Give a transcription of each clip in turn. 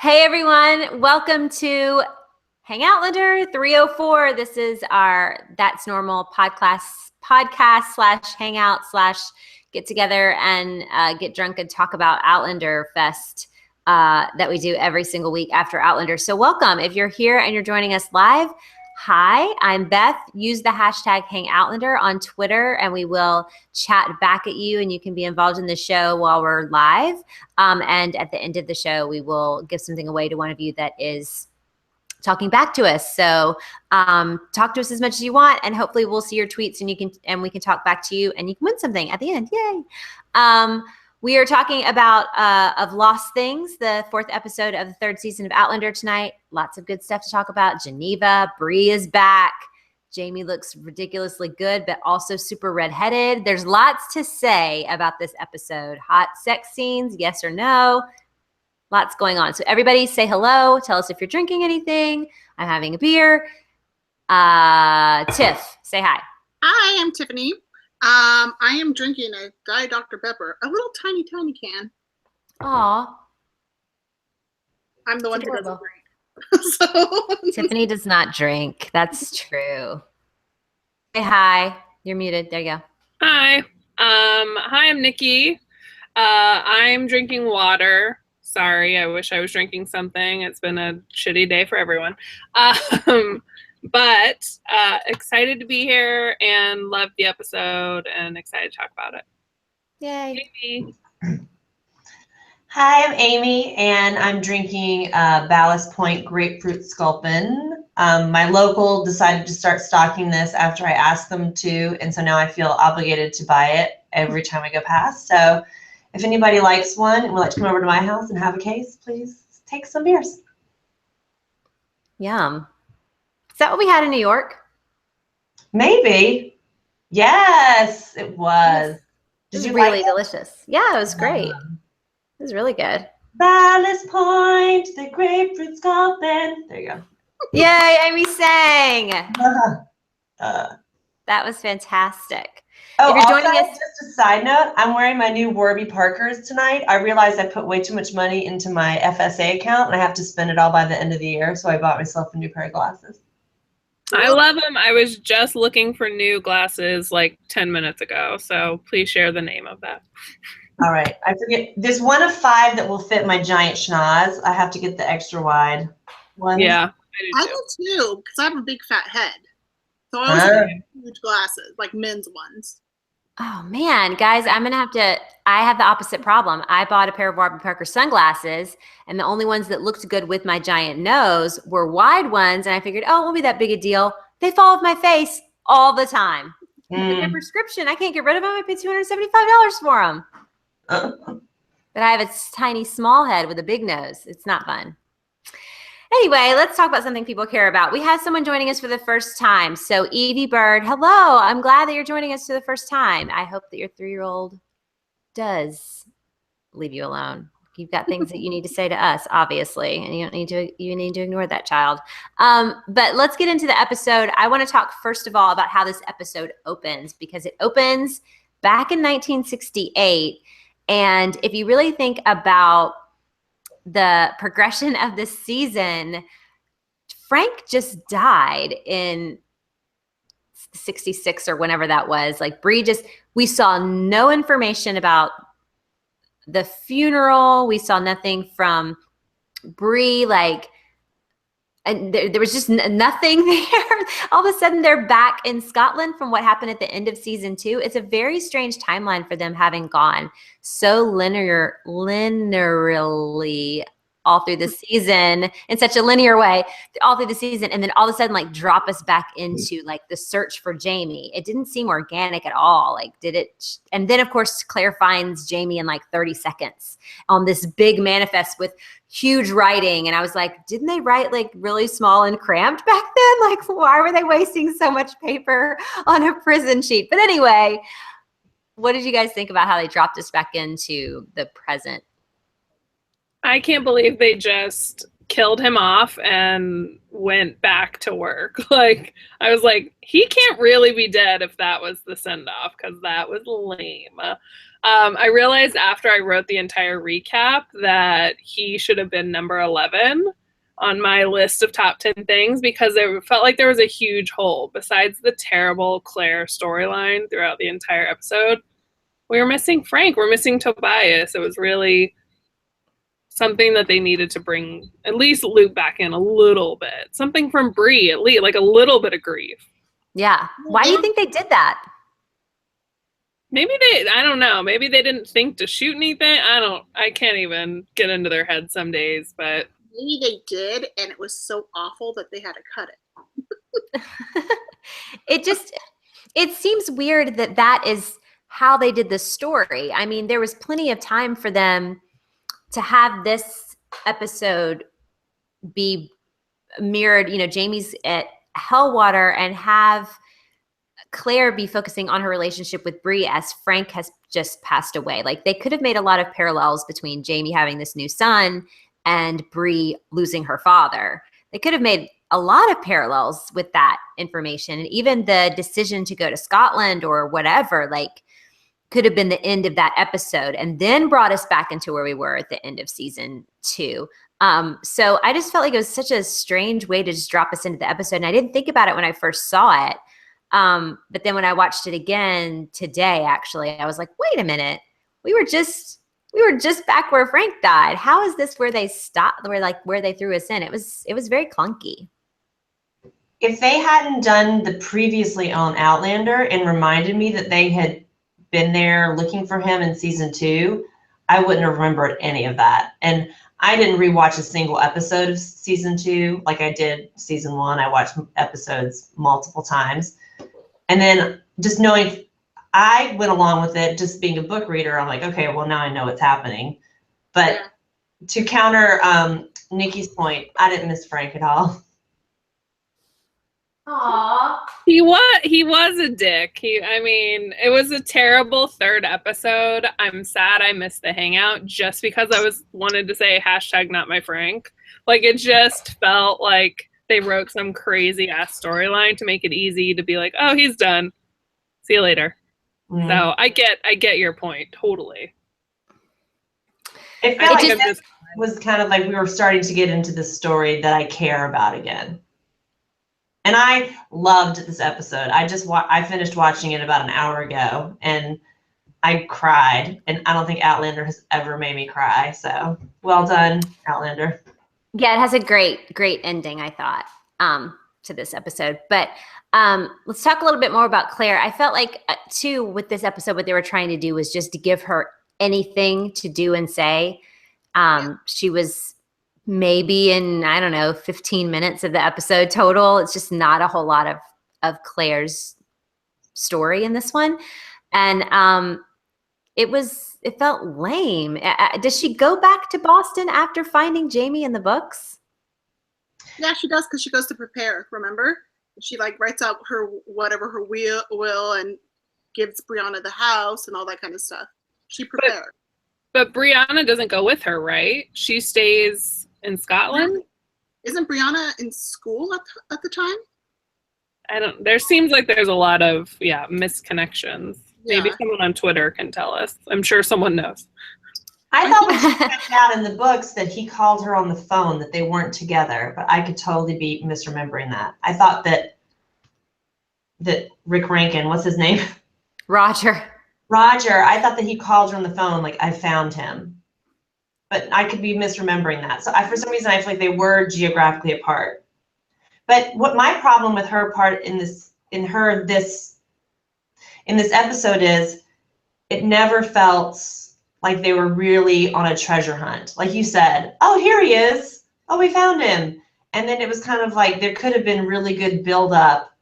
Hey everyone, welcome to Hangoutlander 304. This is our That's Normal podcast slash hangout slash get together and get drunk and talk about Outlander Fest that we do every single week after Outlander. So welcome. If you're here and you're joining us live, hi, I'm Beth. Use the hashtag Hangoutlander on Twitter and we will chat back at you and you can be involved in the show while we're live. And at the end of the show, we will give something away to one of you that is talking back to us. So talk to us as much as you want and hopefully we'll see your tweets and we can talk back to you and you can win something at the end. Yay. We are talking about of Lost Things, the 4th episode of the 3rd season of Outlander tonight. Lots of good stuff to talk about. Geneva, Bree is back. Jamie looks ridiculously good, but also super redheaded. There's lots to say about this episode. Hot sex scenes, yes or no. Lots going on. So everybody say hello. Tell us if you're drinking anything. I'm having a beer. Tiff, say hi. Hi, I'm Tiffany. I am drinking a Diet Dr. Pepper, a little tiny can. Aw. I'm the one who doesn't drink. So. Tiffany does not drink. That's true. Say hi. You're muted. There you go. Hi. Hi, I'm Nikki. I'm drinking water. Sorry, I wish I was drinking something. It's been a shitty day for everyone. But excited to be here and love the episode and excited to talk about it. Yay. Amy. Hi, I'm Amy, and I'm drinking Ballast Point Grapefruit Sculpin. My local decided to start stocking this after I asked them to, and so now I feel obligated to buy it every time I go past. So if anybody likes one and would like to come over to my house and have a case, please take some beers. Yum. Is that what we had in New York? Maybe. Yes, it was. It was really delicious. Yeah, it was great. It was really good. Ballast Point, the grapefruit sculpin. There you go. Yay, Amy sang. That was fantastic. Oh, if you're joining us, just a side note, I'm wearing my new Warby Parkers tonight. I realized I put way too much money into my FSA account and I have to spend it all by the end of the year, so I bought myself a new pair of glasses. I love them. I was just looking for new glasses like 10 minutes ago, so please share the name of that. All right. I forget. There's one of 5 that will fit my giant schnoz. I have to get the extra wide ones. Yeah, I do too, because I have a big fat head. So I always have huge glasses, like men's ones. oh man, guys, I have the opposite problem. I bought a pair of Warby Parker sunglasses and the only ones that looked good with my giant nose were wide ones. And I figured, oh, it won't be that big a deal. They fall off my face all the time. They're prescription. I can't get rid of them. I paid $275 for them. But I have a tiny small head with a big nose. It's not fun. Anyway, let's talk about something people care about. We have someone joining us for the first time. So Evie Bird, hello. I'm glad that you're joining us for the first time. I hope that your 3-year-old does leave you alone. You've got things that you need to say to us, obviously, and you need to ignore that child. But let's get into the episode. I want to talk first of all about how this episode opens, because it opens back in 1968. And if you really think about the progression of this season, Frank just died in 66 or whenever that was. Like we saw no information about the funeral. We saw nothing from Bree, and there was just nothing there. All of a sudden they're back in Scotland from what happened at the end of season 2. It's a very strange timeline for them having gone so linearly all through the season in such a linear way all through the season. And then all of a sudden drop us back into the search for Jamie. It didn't seem organic at all. Did it? And then of course, Claire finds Jamie in 30 seconds on this big manifest with huge writing. And I was like, didn't they write really small and cramped back then? Why were they wasting so much paper on a prison sheet? But anyway, what did you guys think about how they dropped us back into the present? I can't believe they just killed him off and went back to work. I was like, he can't really be dead if that was the send-off, because that was lame. I realized after I wrote the entire recap that he should have been number 11 on my list of top 10 things because it felt like there was a huge hole. Besides the terrible Claire storyline throughout the entire episode, we were missing Frank. We're missing Tobias. It was really something that they needed to bring, at least loop back in a little bit. Something from Bree, at least, like a little bit of grief. Yeah. Why do you think they did that? Maybe I don't know. Maybe they didn't think to shoot anything. I can't even get into their head some days, but. Maybe they did, and it was so awful that they had to cut it. It seems weird that is how they did the story. I mean, there was plenty of time for them to have this episode be mirrored, Jamie's at Hellwater, and have Claire be focusing on her relationship with Bree as Frank has just passed away. Like, they could have made a lot of parallels between Jamie having this new son and Bree losing her father. They could have made a lot of parallels with that information. And even the decision to go to Scotland or whatever, like, could have been the end of that episode and then brought us back into where we were at the end of season 2. So I just felt like it was such a strange way to just drop us into the episode. And I didn't think about it when I first saw it. But then when I watched it again today, actually, I was like, wait a minute, we were just back where Frank died. How is this where they stopped, where they threw us in? It was very clunky. If they hadn't done the previously owned Outlander and reminded me that they had been there looking for him in season 2, I wouldn't have remembered any of that. And I didn't rewatch a single episode of season 2 like I did season 1. I watched episodes multiple times. And then just knowing, I went along with it, just being a book reader. I'm like, okay, well, now I know what's happening. But to counter Nikki's point, I didn't miss Frank at all. Aww. He was a dick. It was a terrible third episode. I'm sad I missed the hangout just because I wanted to say #NotMyFrank. Like, it just felt like they wrote some crazy ass storyline to make it easy to be like, oh, he's done. See you later. Mm. So I get your point totally. It felt like it was kind of like we were starting to get into the story that I care about again. And I loved this episode. I finished watching it about an hour ago, and I cried. And I don't think Outlander has ever made me cry. So well done, Outlander. Yeah, it has a great ending, I thought, to this episode. But let's talk a little bit more about Claire. I felt like, too, with this episode, what they were trying to do was just to give her anything to do and say. She was maybe in, 15 minutes of the episode total. It's just not a whole lot of Claire's story in this one. And it felt lame. Does she go back to Boston after finding Jamie in the books? Yeah, she does, because she goes to prepare, remember? She writes out her will and gives Brianna the house and all that kind of stuff. She prepared. But Brianna doesn't go with her, right? She stays in Scotland? Isn't Brianna in school at the time? There seems like there's a lot of, misconnections. Yeah. Maybe someone on Twitter can tell us. I'm sure someone knows. I thought when she found out in the books that he called her on the phone, that they weren't together, but I could totally be misremembering that. I thought that Rick Rankin, what's his name? Roger, I thought that he called her on the phone, like, I found him. But I could be misremembering that. So for some reason, I feel like they were geographically apart. But what my problem with her part in this episode is, it never felt like they were really on a treasure hunt. Like you said, oh, here he is. Oh, we found him. And then it was kind of like there could have been really good build-up.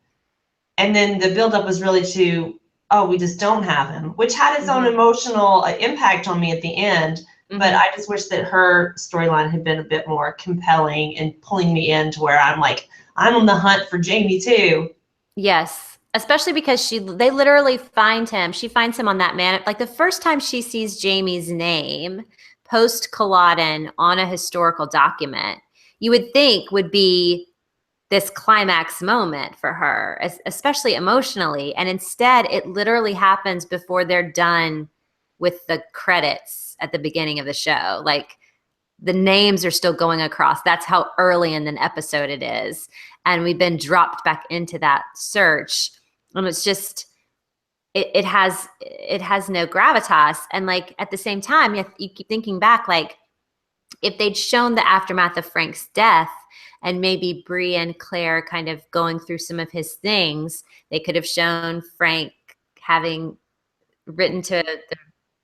And then the build-up was really to, oh, we just don't have him, which had its own emotional impact on me at the end. Mm-hmm. But I just wish that her storyline had been a bit more compelling and pulling me in to where I'm like, I'm on the hunt for Jamie too. Yes, especially because they literally find him. She finds him on that man. Like, the first time she sees Jamie's name post Culloden on a historical document, you would think would be this climax moment for her, especially emotionally. And instead, it literally happens before they're done with the credits at the beginning of the show. Like the names are still going across. That's how early in an episode it is. And we've been dropped back into that search. And it's just, it has no gravitas. And like at the same time, you keep thinking back, like if they'd shown the aftermath of Frank's death and maybe Bree and Claire kind of going through some of his things, they could have shown Frank having written to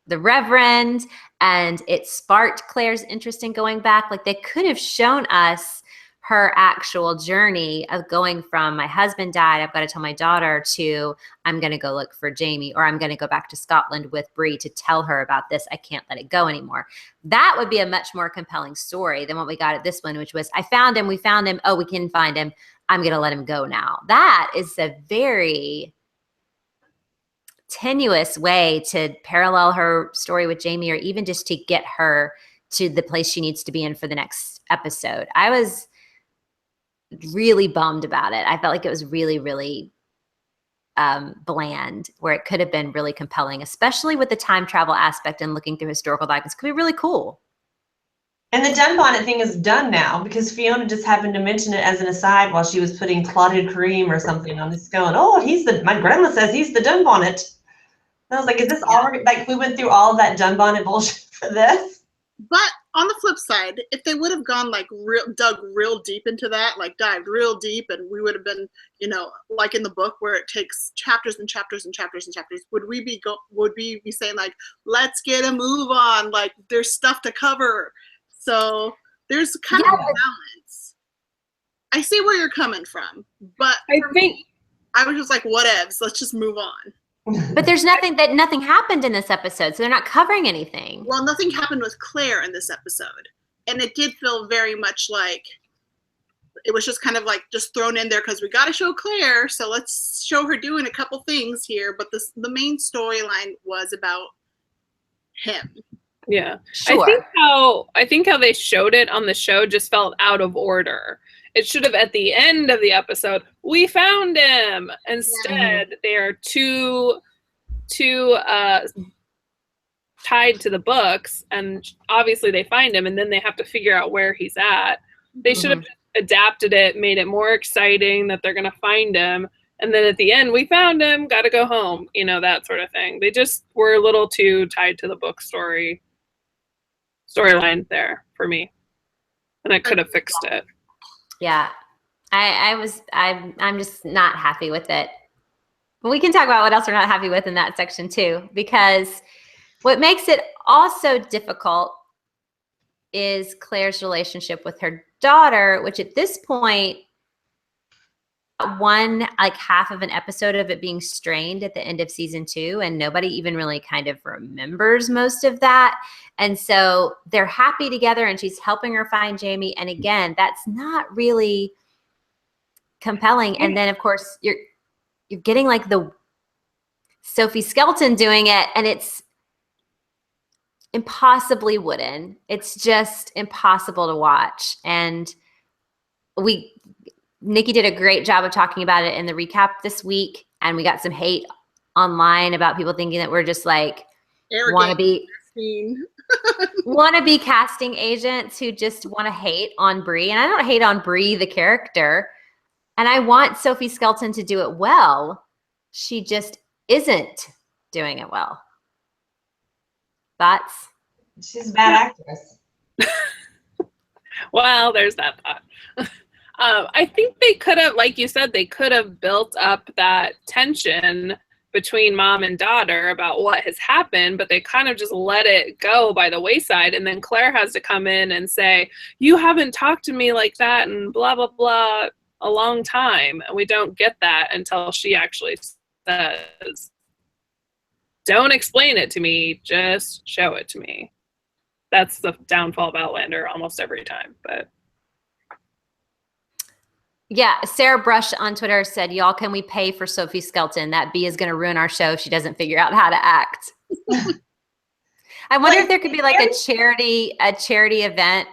the Reverend, and it sparked Claire's interest in going back. Like they could have shown us her actual journey of going from my husband died, I've got to tell my daughter, to I'm going to go look for Jamie, or I'm going to go back to Scotland with Bree to tell her about this. I can't let it go anymore. That would be a much more compelling story than what we got at this one, which was I found him, we found him. Oh, we can find him. I'm going to let him go now. That is a very tenuous way to parallel her story with Jamie, or even just to get her to the place she needs to be in for the next episode. I was really bummed about it. I felt like it was really, really bland, where it could have been really compelling, especially with the time travel aspect and looking through historical documents. Could be really cool. And the dunbonnet thing is done now because Fiona just happened to mention it as an aside while she was putting clotted cream or something on this going, oh, my grandma says he's the dunbonnet. And I was like, is this all, like we went through all of that dunbonnet bullshit for this? But on the flip side, if they would have gone like dug real deep into that, like dived real deep, and we would have been, like in the book where it takes chapters and chapters and chapters and chapters, would we be saying like, let's get a move on, like there's stuff to cover. So there's kind of a balance. I see where you're coming from, but I was just like, whatevs, let's just move on. But there's nothing happened in this episode, so they're not covering anything. Well, nothing happened with Claire in this episode. And it did feel very much like it was just kind of like just thrown in there because we got to show Claire, so let's show her doing a couple things here. But the main storyline was about him. Yeah. Sure. I think how they showed it on the show just felt out of order. It should have, at the end of the episode, we found him. Instead, they are too tied to the books, and obviously they find him, and then they have to figure out where he's at. They should have adapted it, made it more exciting that they're going to find him, and then at the end, we found him, got to go home, that sort of thing. They just were a little too tied to the book storyline there for me, and I could have fixed it. Yeah, I'm just not happy with it. But we can talk about what else we're not happy with in that section too, because what makes it also difficult is Claire's relationship with her daughter, which at this point, half of an episode of it being strained at the end of season 2, and nobody even really kind of remembers most of that. And so they're happy together, and she's helping her find Jamie. And again, that's not really compelling. And then of course you're getting like the Sophie Skelton doing it, and it's impossibly wooden. It's just impossible to watch. And Nikki did a great job of talking about it in the recap this week, and we got some hate online about people thinking that we're just like wannabe casting agents who just want to hate on Bree. And I don't hate on Bree, the character, and I want Sophie Skelton to do it well. She just isn't doing it well. Thoughts? She's a bad actress. Well, there's that thought. I think they could have, like you said, they could have built up that tension between mom and daughter about what has happened, but they kind of just let it go by the wayside. And then Claire has to come in and say, you haven't talked to me like that and blah, blah, blah a long time. And we don't get that until she actually says, don't explain it to me, just show it to me. That's the downfall of Outlander almost every time, but. Yeah, Sarah Brush on Twitter said, y'all, can we pay for Sophie Skelton? That bee is going to ruin our show if she doesn't figure out how to act. I wonder if there could be like a charity event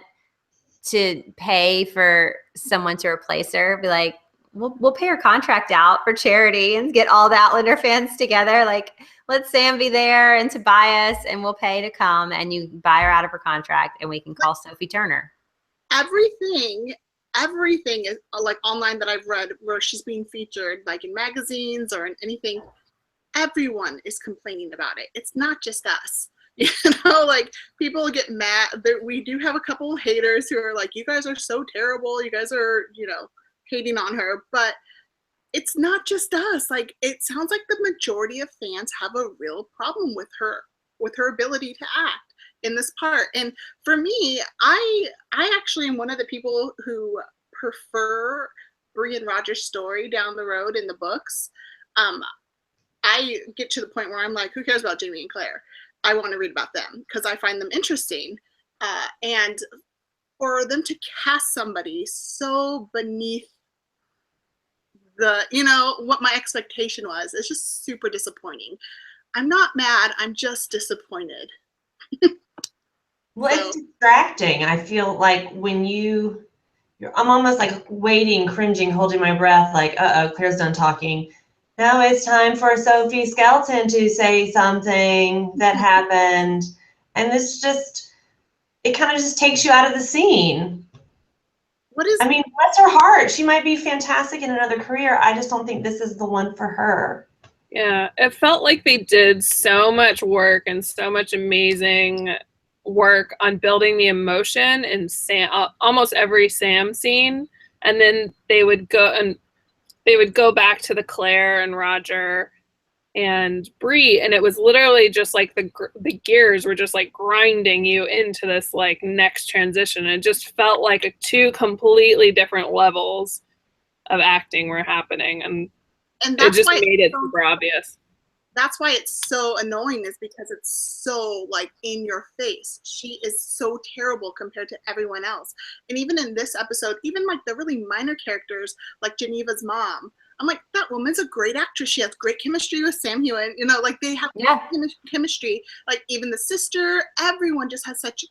to pay for someone to replace her. Be like, we'll pay her contract out for charity and get all the Outlander fans together. Like, let Sam be there and Tobias, and we'll pay to come, and you buy her out of her contract, and we can call Sophie Turner. Everything is like online that I've read where she's being featured, like in magazines or in anything. Everyone is complaining about it. It's not just us. You know, like people get mad. We do have a couple of haters who are like, you guys are so terrible. You guys are, you know, hating on her. But it's not just us. Like, it sounds like the majority of fans have a real problem with her ability to act in this part. And for me, I actually am one of the people who prefer Bree and Roger's story down the road in the books. I get to the point where I'm like, who cares about Jamie and Claire? I want to read about them because I find them interesting. And for them to cast somebody so beneath the, you know, what my expectation was, it's just super disappointing. I'm not mad, I'm just disappointed. Well, it's distracting. I feel like when I'm almost like waiting, cringing, holding my breath, like, Claire's done talking. Now it's time for Sophie Skelton to say something that happened. And this just, it kind of just takes you out of the scene. I mean, bless her heart. She might be fantastic in another career. I just don't think this is the one for her. Yeah, it felt like they did so much work and so much amazing work on building the emotion in almost every Sam scene. And then they would go back to the Claire and Roger and Bree, and it was literally just like the gears were just like grinding you into this like next transition. It just felt like two completely different levels of acting were happening, and it just made it super obvious. That's why it's so annoying, is because it's so like in your face. She is so terrible compared to everyone else. And even in this episode, even like the really minor characters, like Geneva's mom, I'm like, that woman's a great actress. She has great chemistry with Sam Heughan. You know, like they have chemistry. Like even the sister, everyone just has such,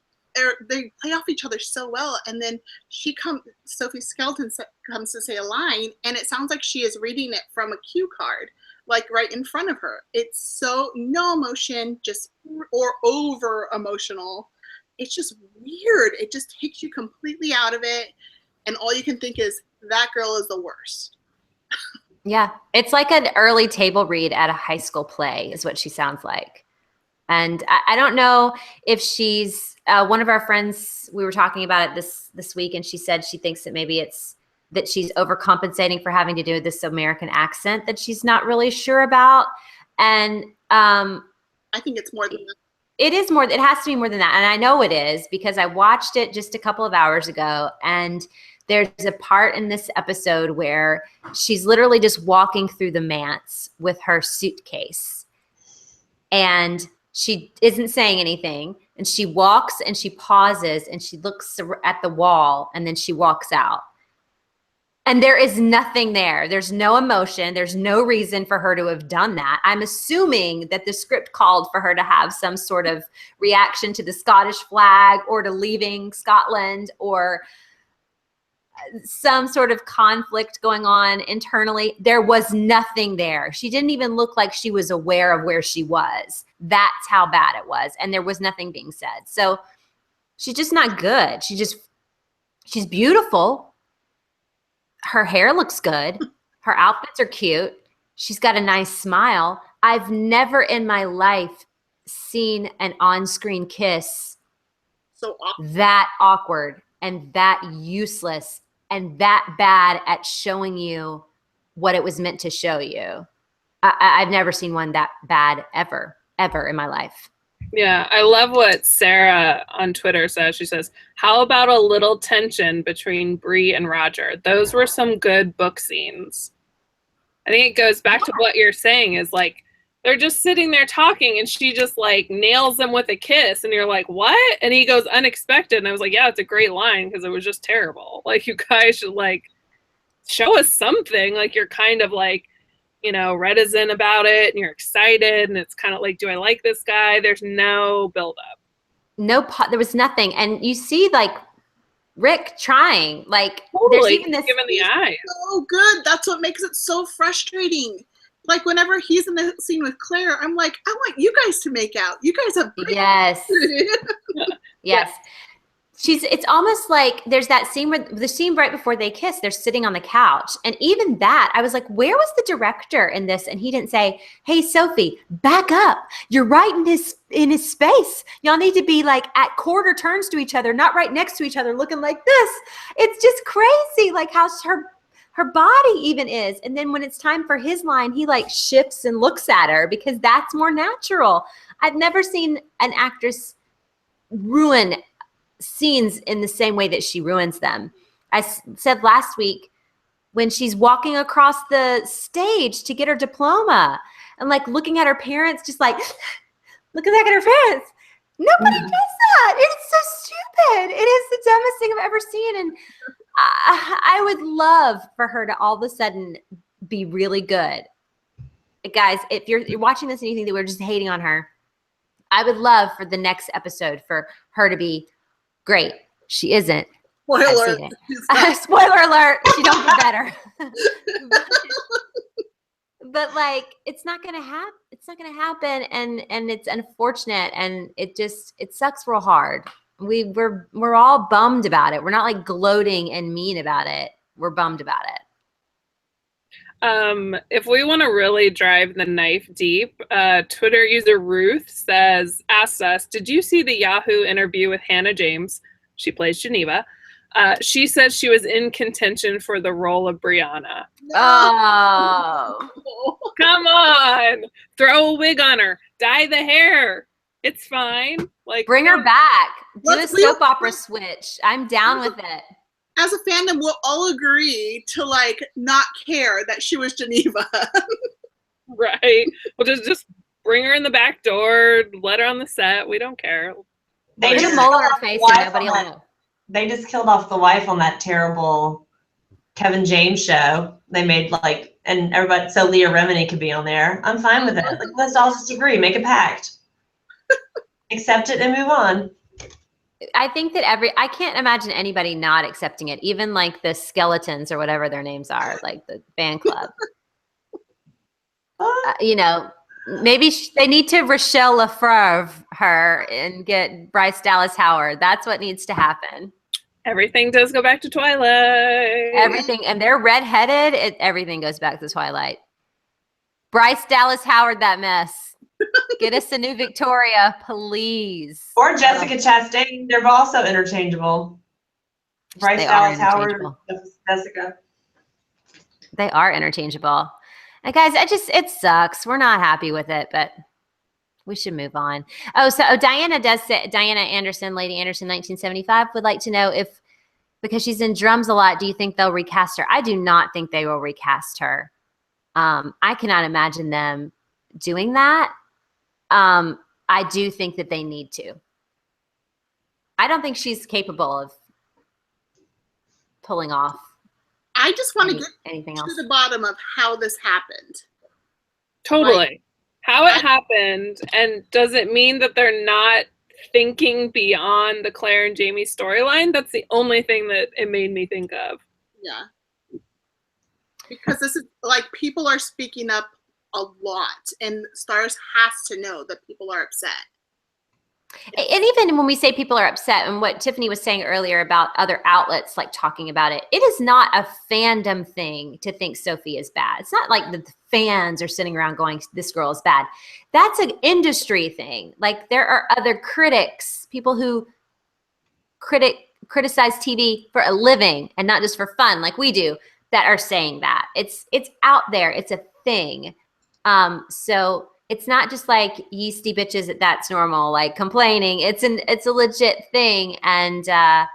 they play off each other so well. And then Sophie Skelton comes to say a line, and it sounds like she is reading it from a cue card, like right in front of her. It's so no emotion, or over emotional. It's just weird. It just takes you completely out of it. And all you can think is, that girl is the worst. Yeah, it's like an early table read at a high school play is what she sounds like. And I don't know if she's, one of our friends, we were talking about it this week, and she said she thinks that maybe it's that she's overcompensating for having to do this American accent that she's not really sure about. And I think it's more than that. It is more, it has to be more than that. And I know it is because I watched it just a couple of hours ago, and there's a part in this episode where she's literally just walking through the manse with her suitcase, and she isn't saying anything. And she walks and she pauses and she looks at the wall, and then she walks out. And there is nothing there. There's no emotion. There's no reason for her to have done that. I'm assuming that the script called for her to have some sort of reaction to the Scottish flag, or to leaving Scotland, or some sort of conflict going on internally. There was nothing there. She didn't even look like she was aware of where she was. That's how bad it was. And there was nothing being said. So she's just not good. She's beautiful. Her hair looks good. Her outfits are cute. She's got a nice smile. I've never in my life seen an on-screen kiss that awkward and that useless and that bad at showing you what it was meant to show you. I've never seen one that bad ever in my life. Yeah, I love what Sarah on Twitter says. She says, how about a little tension between Bree and Roger? Those were some good book scenes. I think it goes back to what you're saying, is like, they're just sitting there talking, and she just like nails them with a kiss, and you're like, what? And he goes, unexpected. And I was like, yeah, it's a great line, because it was just terrible. Like, you guys should like show us something. Like, you're kind of like, you know, reticent about it, and you're excited, and it's kind of like, do I like this guy? There's no buildup. There was nothing. And you see like Rick trying, like, totally. There's even this, giving the eye. So good. That's what makes it so frustrating. like whenever he's in the scene with Claire, I'm like, I want you guys to make out. You guys have great Yes. Yes. It's almost like there's that scene where the scene right before they kiss, they're sitting on the couch. And even that, I was like, where was the director in this? And he didn't say, hey, Sophie, back up. You're right in his space. Y'all need to be like at quarter turns to each other, not right next to each other, looking like this. It's just crazy, like how her body even is. And then when it's time for his line, he like shifts and looks at her because that's more natural. I've never seen an actress ruin scenes in the same way that she ruins them. I said last week when she's walking across the stage to get her diploma and like looking at her parents, just like looking back at her parents. Nobody does that. It's so stupid. It is the dumbest thing I've ever seen. And I would love for her to all of a sudden be really good. Guys, if you're watching this and you think that we're just hating on her, I would love for the next episode for her to be great. She isn't. Spoiler. Spoiler alert. She don't get better. but like, it's not gonna happen. It's not gonna happen, and it's unfortunate, and it sucks real hard. We're all bummed about it. We're not like gloating and mean about it. We're bummed about it. If we want to really drive the knife deep, Twitter user Ruth asks us, did you see the Yahoo interview with Hannah James? She plays Geneva. She said she was in contention for the role of Brianna. Oh. Come on. Throw a wig on her. Dye the hair. It's fine. Like, bring her back. Do a soap opera switch. I'm down with it. As a fandom, we'll all agree to like not care that she was Geneva. Right. We'll just bring her in the back door, let her on the set. We don't care. They Put a mole on her face and nobody will know. They just killed off the wife on that terrible Kevin James show. They made like, and everybody, so Leah Remini could be on there. I'm fine with it. Like, let's all just agree, make a pact. Accept it and move on. I think that I can't imagine anybody not accepting it. Even like the Skeletons or whatever their names are, like the fan club. Maybe they need to Rochelle Lefevre her and get Bryce Dallas Howard. That's what needs to happen. Everything does go back to Twilight. Everything, and they're redheaded. Everything goes back to Twilight. Bryce Dallas Howard, that mess. Get us a new Victoria, please. Or Jessica Chastain. They're also interchangeable. Bryce Dallas Howard, Jessica. They are interchangeable. And guys, it sucks. We're not happy with it, but we should move on. Diana does say, Diana Anderson, Lady Anderson, 1975, would like to know if, because she's in drums a lot, do you think they'll recast her? I do not think they will recast her. I cannot imagine them doing that. I do think that they need to. I don't think she's capable of pulling off. I just want to get anything to else. the bottom of how this happened. Totally. Like, how it happened, and does it mean that they're not thinking beyond the Claire and Jamie storyline? That's the only thing that it made me think of. Yeah. Because this is like, people are speaking up a lot, and Stars has to know that people are upset. And even when we say people are upset, and what Tiffany was saying earlier about other outlets like talking about it, it is not a fandom thing to think Sophie is bad. It's not like the fans are sitting around going, this girl is bad. That's an industry thing. Like, there are other critics, people who criticize TV for a living and not just for fun like we do, that are saying that. It's out there. It's a thing. So it's not just like yeasty bitches that's normal, like complaining. It's a legit thing. And I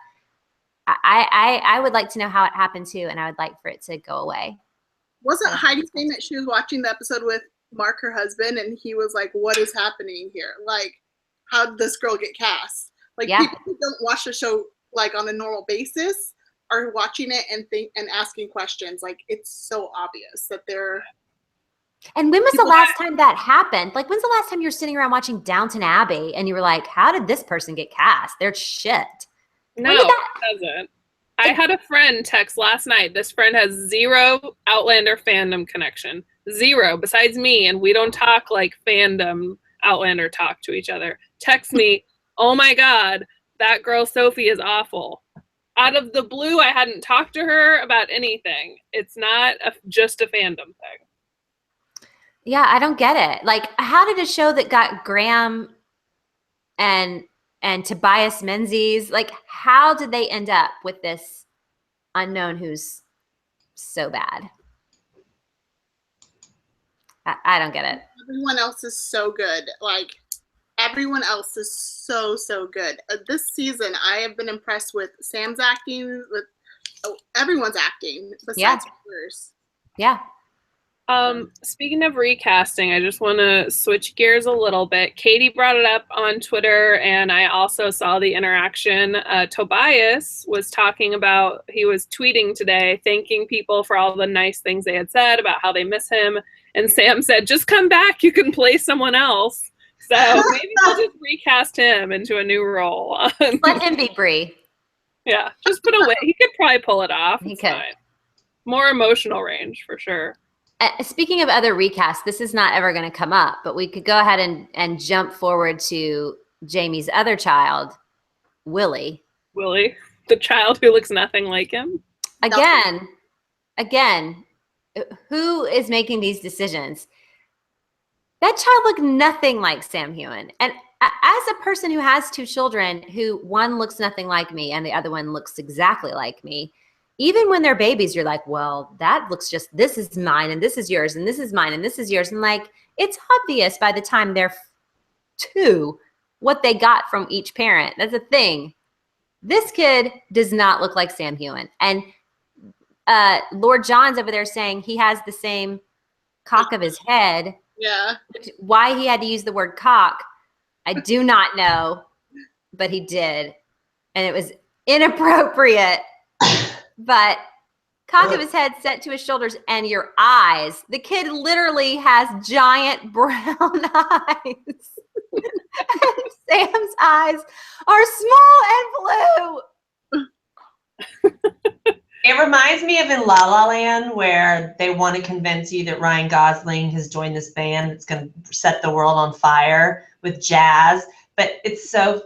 would like to know how it happened too, and I would like for it to go away. Wasn't Heidi saying that she was watching the episode with Mark, her husband, and he was like, what is happening here? Like, how did this girl get cast? Like, people who don't watch the show like on a normal basis are watching it and asking questions. Like, it's so obvious that they're. And when was the last time that happened? Like, when's the last time you were sitting around watching Downton Abbey and you were like, how did this person get cast? They're shit. No, it doesn't. I had a friend text last night. This friend has zero Outlander fandom connection. zero, besides me, and we don't talk like fandom Outlander talk to each other, text me, oh my God, that girl Sophie is awful. Out of the blue, I hadn't talked to her about anything. It's not just a fandom thing. Yeah, I don't get it. Like, how did a show that got Graham and Tobias Menzies, like, how did they end up with this unknown who's so bad? I don't get it. Everyone else is so good. Like, everyone else is so good. This season, I have been impressed with Sam's acting, with everyone's acting besides hers. Yeah. Speaking of recasting, I just want to switch gears a little bit. Katie brought it up on Twitter, and I also saw the interaction. Tobias was talking about, he was tweeting today, thanking people for all the nice things they had said about how they miss him. And Sam said, just come back, you can play someone else. So maybe we'll just recast him into a new role. Let him be Bree. Yeah, just put away. He could probably pull it off. He it's could. Fine. More emotional range for sure. Speaking of other recasts, this is not ever going to come up, but we could go ahead and jump forward to Jamie's other child, Willie. Willie, the child who looks nothing like him. Again, who is making these decisions? That child looked nothing like Sam Heughan. And as a person who has two children, who one looks nothing like me and the other one looks exactly like me, even when they're babies, you're like, well, that looks just, this is mine and this is yours and this is mine and this is yours. And like, it's obvious by the time they're two what they got from each parent. That's a thing. This kid does not look like Sam Heughan. And Lord John's over there saying he has the same cock of his head. Yeah. Why he had to use the word cock, I do not know, but he did. And it was inappropriate. But cock of his head set to his shoulders and your eyes. The kid literally has giant brown eyes. And Sam's eyes are small and blue. It reminds me of in La La Land, where they want to convince you that Ryan Gosling has joined this band that's going to set the world on fire with jazz, but it's so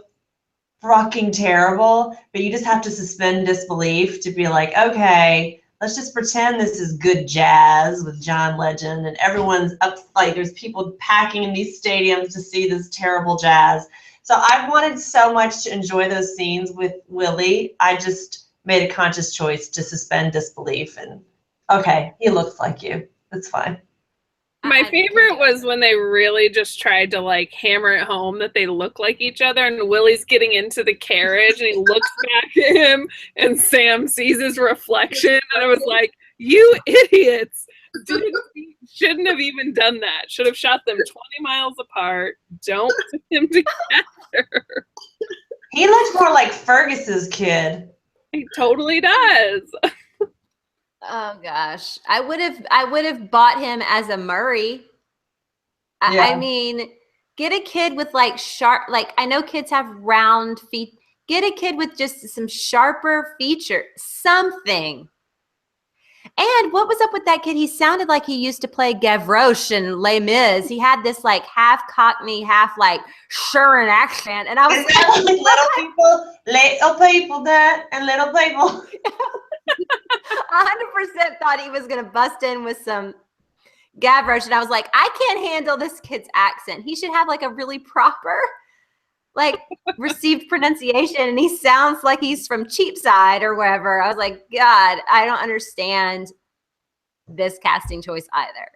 fucking terrible. But you just have to suspend disbelief to be like, okay, let's just pretend this is good jazz with John Legend, and everyone's up, like there's people packing in these stadiums to see this terrible jazz. So I wanted so much to enjoy those scenes with Willie. I just made a conscious choice to suspend disbelief and, okay, he looks like you. That's fine. My favorite was when they really just tried to like hammer it home that they look like each other, and Willie's getting into the carriage and he looks back at him and Sam sees his reflection, and I was like, you idiots. Shouldn't have even done that. Should have shot them 20 miles apart. Don't put them together. He looks more like Fergus's kid. He totally does. Oh gosh, I would have bought him as a Murray. I mean, get a kid with like sharp, like I know kids have round feet. Get a kid with just some sharper features, something. And what was up with that kid? He sounded like he used to play Gavroche and Les Mis. He had this like half Cockney, half like Shuren accent, and I was like, little people there, and little people. 100% thought he was going to bust in with some Gavroche. And I was like, I can't handle this kid's accent. He should have like a really proper, like received pronunciation. And he sounds like he's from Cheapside or wherever. I was like, God, I don't understand this casting choice either.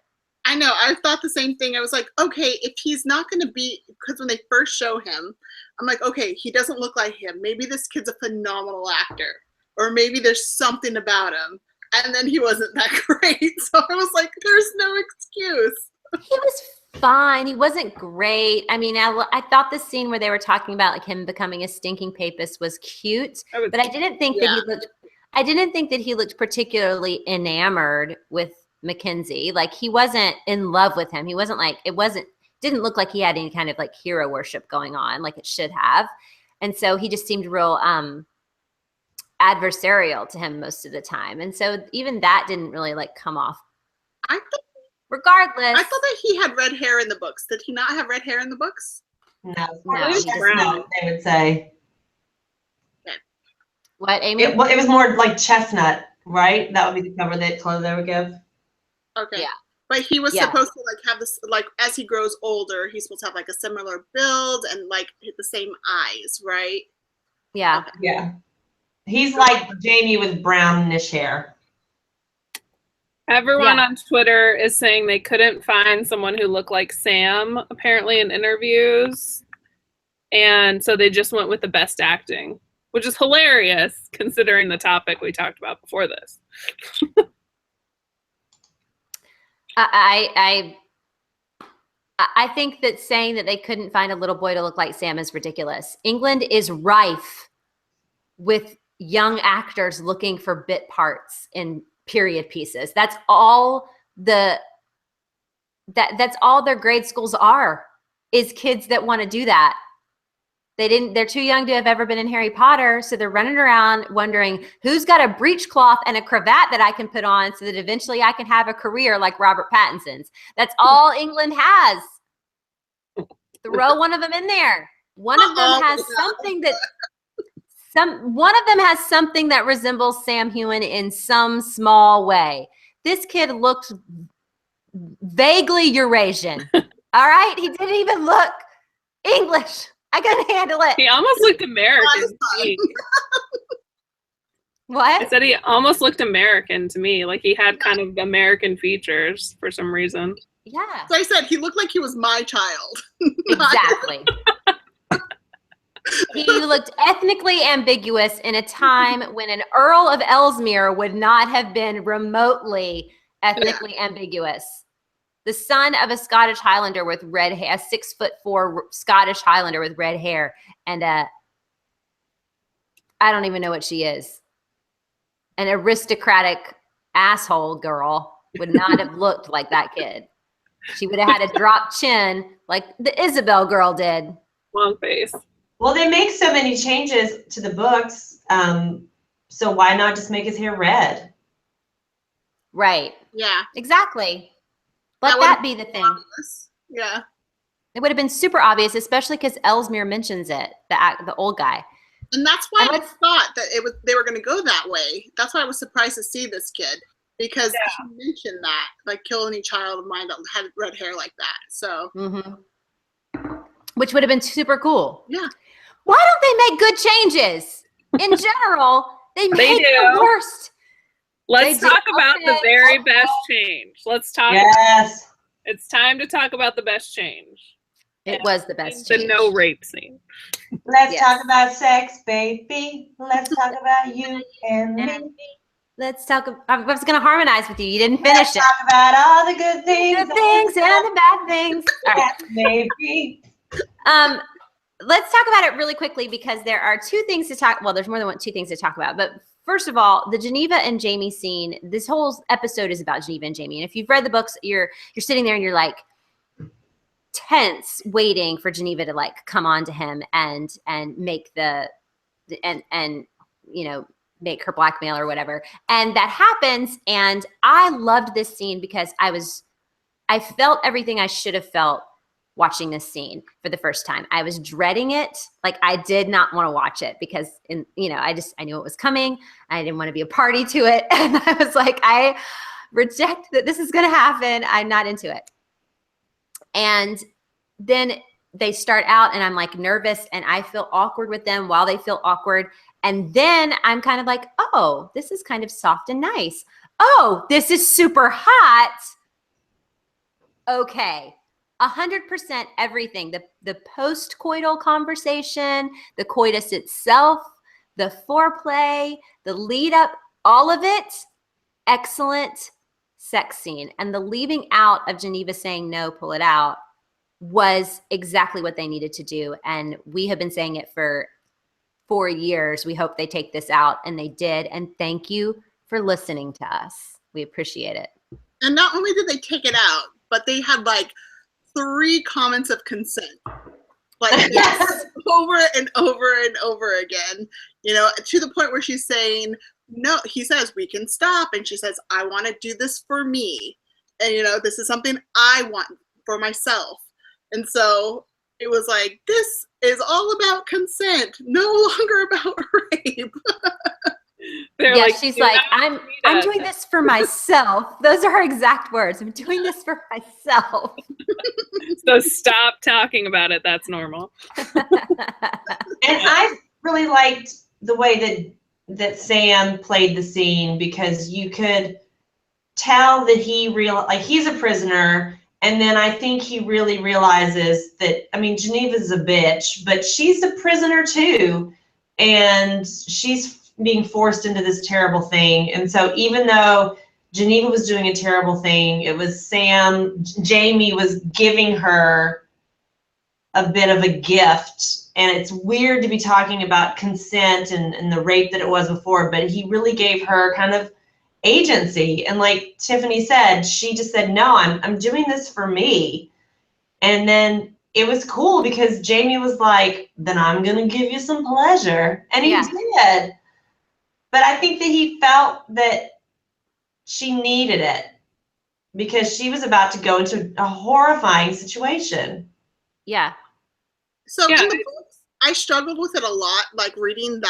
I know. I thought the same thing. I was like, okay, if he's not going to be, because when they first show him, I'm like, okay, he doesn't look like him. Maybe this kid's a phenomenal actor. Or maybe there's something about him. And then he wasn't that great. So I was like, there's no excuse. He was fine. He wasn't great. I mean, I thought the scene where they were talking about like him becoming a stinking papist was cute. But I didn't think that he looked particularly enamored with Mackenzie. Like he wasn't in love with him. He wasn't like, didn't look like he had any kind of like hero worship going on like it should have. And so he just seemed real adversarial to him most of the time. And so even that didn't really like come off. I thought Regardless. I thought that he had red hair in the books. Did he not have red hair in the books? No, No, It's he brown. they would say. What, Amy? It was more like chestnut, right? That would be the color they would give. Okay. Yeah. But he was Yeah. supposed to like have this, like as he grows older, he's supposed to have like a similar build and like the same eyes, right? Yeah. Okay. Yeah. He's like Jamie with brownish hair. Everyone on Twitter is saying they couldn't find someone who looked like Sam, apparently, in interviews. And so they just went with the best acting, which is hilarious considering the topic we talked about before this. I think that saying that they couldn't find a little boy to look like Sam is ridiculous. England is rife with young actors looking for bit parts in period pieces. That's all that's all their grade schools are, is kids that want to do that. They're too young to have ever been in Harry Potter, so they're running around wondering who's got a breechcloth and a cravat that I can put on so that eventually I can have a career like Robert Pattinson's. That's all England has. Throw one of them in there. One of them has something that one of them has something that resembles Sam Heughan in some small way. This kid looked vaguely Eurasian. All right? He didn't even look English. I couldn't handle it. He almost looked American to me. What? I said he almost looked American to me. Like he had kind of American features for some reason. Yeah. So I said he looked like he was my child. Exactly. He looked ethnically ambiguous in a time when an Earl of Ellesmere would not have been remotely ethnically ambiguous. The son of a Scottish Highlander with red hair, a 6'4" Scottish Highlander with red hair, and I don't even know what she is. An aristocratic asshole girl would not have looked like that kid. She would have had a drop chin like the Isabel girl did. Long face. Well, they make so many changes to the books, so why not just make his hair red? Right. Yeah. Exactly. Let That that would've be the thing. Obvious. Yeah. It would have been super obvious, especially because Ellesmere mentions it, the old guy. And that's why And I what's- thought that they were going to go that way. That's why I was surprised to see this kid, because he mentioned that, like, kill any child of mine that had red hair like that. So, Which would have been super cool. yeah. Why don't they make good changes? In general, they make the do. worst. Let's They talk do. about the Okay. very best change. Let's talk. Yes. It's time to talk about the best change. It was the best The change. no rape scene. Let's Yes. talk about sex, baby. Let's talk about you and me. Let's talk. I was going to harmonize with you. You didn't finish Let's it. talk about all the good things. Good things and the bad things. All right. Baby. Let's talk about it really quickly because there are two things to talk. Well, there's more than two things to talk about. But first of all, the Geneva and Jamie scene. This whole episode is about Geneva and Jamie. And if you've read the books, you're sitting there and you're like tense, waiting for Geneva to like come on to him and make make her blackmail or whatever. And that happens. And I loved this scene because I felt everything I should have felt watching this scene for the first time. I was dreading it. Like I did not want to watch it because I knew it was coming. I didn't want to be a party to it. And I was like, I reject that this is going to happen. I'm not into it. And then they start out and I'm like nervous and I feel awkward with them while they feel awkward. And then I'm kind of like, oh, this is kind of soft and nice. Oh, this is super hot. Okay. 100% everything, the post-coital conversation, the coitus itself, the foreplay, the lead up, all of it, excellent sex scene. And the leaving out of Geneva saying no, pull it out was exactly what they needed to do. And we have been saying it for 4 years. We hope they take this out, and they did. And thank you for listening to us. We appreciate it. And not only did they take it out, but they had like 3 comments of consent, like Yes. over and over and over again, to the point where she's saying, no, he says we can stop. And she says, I want to do this for me. And, you know, this is something I want for myself. And so it was like, this is all about consent, no longer about rape. They're Yeah, like, she's "Do like, not I'm treat us." doing this for myself. Those are her exact words. I'm doing this for myself. So stop talking about it. That's normal. And I really liked the way that Sam played the scene, because you could tell that he's a prisoner, and then I think he really realizes that, I mean, Geneva's a bitch, but she's a prisoner too, and she's being forced into this terrible thing. And so even though Geneva was doing a terrible thing, it was Jamie was giving her a bit of a gift. And it's weird to be talking about consent and the rape that it was before, but he really gave her kind of agency. And like Tiffany said, she just said, no, I'm doing this for me. And then it was cool because Jamie was like, then I'm going to give you some pleasure. And he did. But I think that he felt that she needed it because she was about to go into a horrifying situation. Yeah. So in the books, I struggled with it a lot, like reading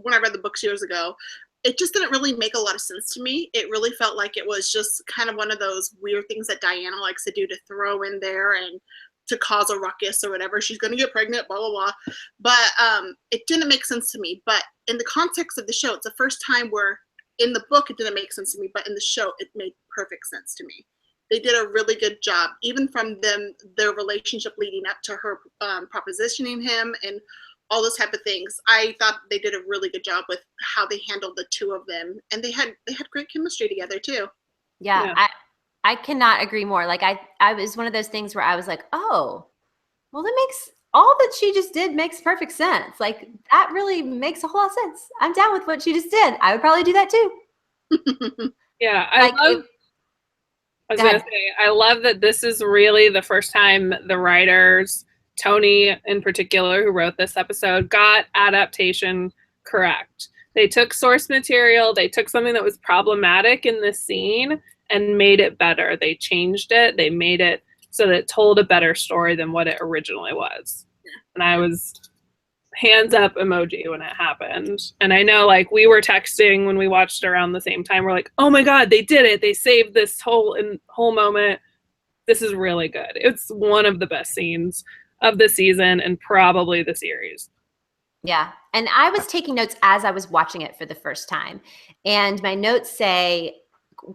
when I read the books years ago. It just didn't really make a lot of sense to me. It really felt like it was just kind of one of those weird things that Diana likes to do, to throw in there and to cause a ruckus or whatever. She's going to get pregnant, blah, blah, blah. But it didn't make sense to me. But in the context of the show, it's the first time where in the book it didn't make sense to me, but in the show it made perfect sense to me. They did a really good job, even from their relationship leading up to her propositioning him and all those type of things. I thought they did a really good job with how they handled the two of them, and they had great chemistry together too. Yeah. I cannot agree more. Like I was one of those things where I was like, oh, well, that makes all that she just did makes perfect sense. Like that really makes a whole lot of sense. I'm down with what she just did. I would probably do that too. Yeah, I love that this is really the first time the writers, Tony in particular, who wrote this episode, got adaptation correct. They took source material, they took something that was problematic in the scene and made it better. They changed it, they made it so that it told a better story than what it originally was. And I was hands up emoji when it happened. And I know, like, we were texting when we watched around the same time. We're like, oh my God, they did it. They saved this whole moment. This is really good. It's one of the best scenes of the season and probably the series. Yeah. And I was taking notes as I was watching it for the first time. And my notes say,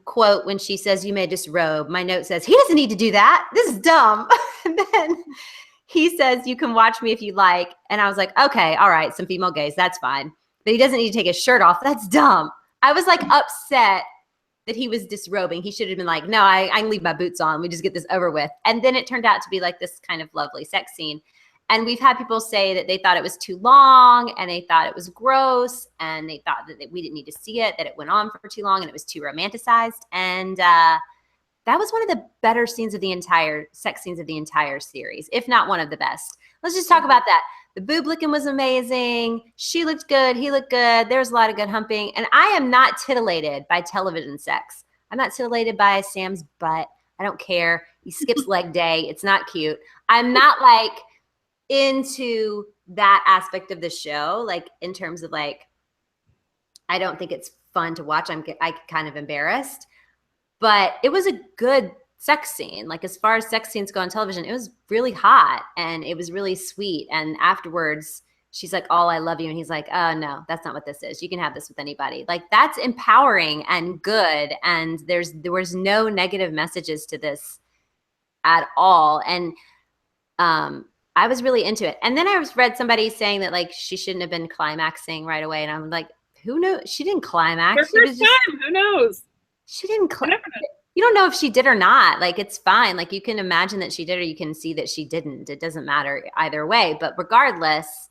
quote, when she says, you may disrobe, my note says, he doesn't need to do that. This is dumb. And then he says, you can watch me if you like. And I was like, okay, all right, some female gaze, that's fine. But he doesn't need to take his shirt off. That's dumb. I was like upset that he was disrobing. He should have been like, no, I can leave my boots on. We just get this over with. And then it turned out to be like this kind of lovely sex scene. And we've had people say that they thought it was too long and they thought it was gross and they thought that we didn't need to see it, that it went on for too long and it was too romanticized. And that was one of the better scenes of the entire sex scenes of the entire series, if not one of the best. Let's just talk about that. The boob licking was amazing. She looked good. He looked good. There was a lot of good humping. And I am not titillated by television sex. I'm not titillated by Sam's butt. I don't care. He skips leg day. It's not cute. I'm not like into that aspect of the show, like in terms of like, I don't think it's fun to watch. I kind of embarrassed, but it was a good sex scene. Like as far as sex scenes go on television, it was really hot and it was really sweet. And afterwards she's like, oh, I love you. And he's like, oh no, that's not what this is. You can have this with anybody. Like that's empowering and good. And there was no negative messages to this at all. And, I was really into it. And then I read somebody saying that like she shouldn't have been climaxing right away. And I'm like, who knows? She didn't climax. Her first time. Who knows? She didn't You don't know if she did or not. Like it's fine. Like you can imagine that she did or you can see that she didn't. It doesn't matter either way. But regardless,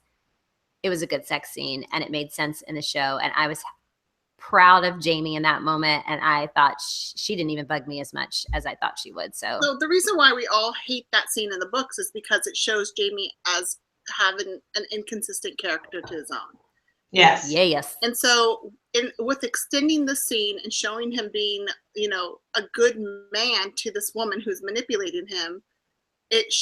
it was a good sex scene and it made sense in the show. And I was proud of Jamie in that moment. And I thought she didn't even bug me as much as I thought she would. So the reason why we all hate that scene in the books is because it shows Jamie as having an inconsistent character to his own. Yes. Yes. And so with extending the scene and showing him being, you know, a good man to this woman who's manipulating him, it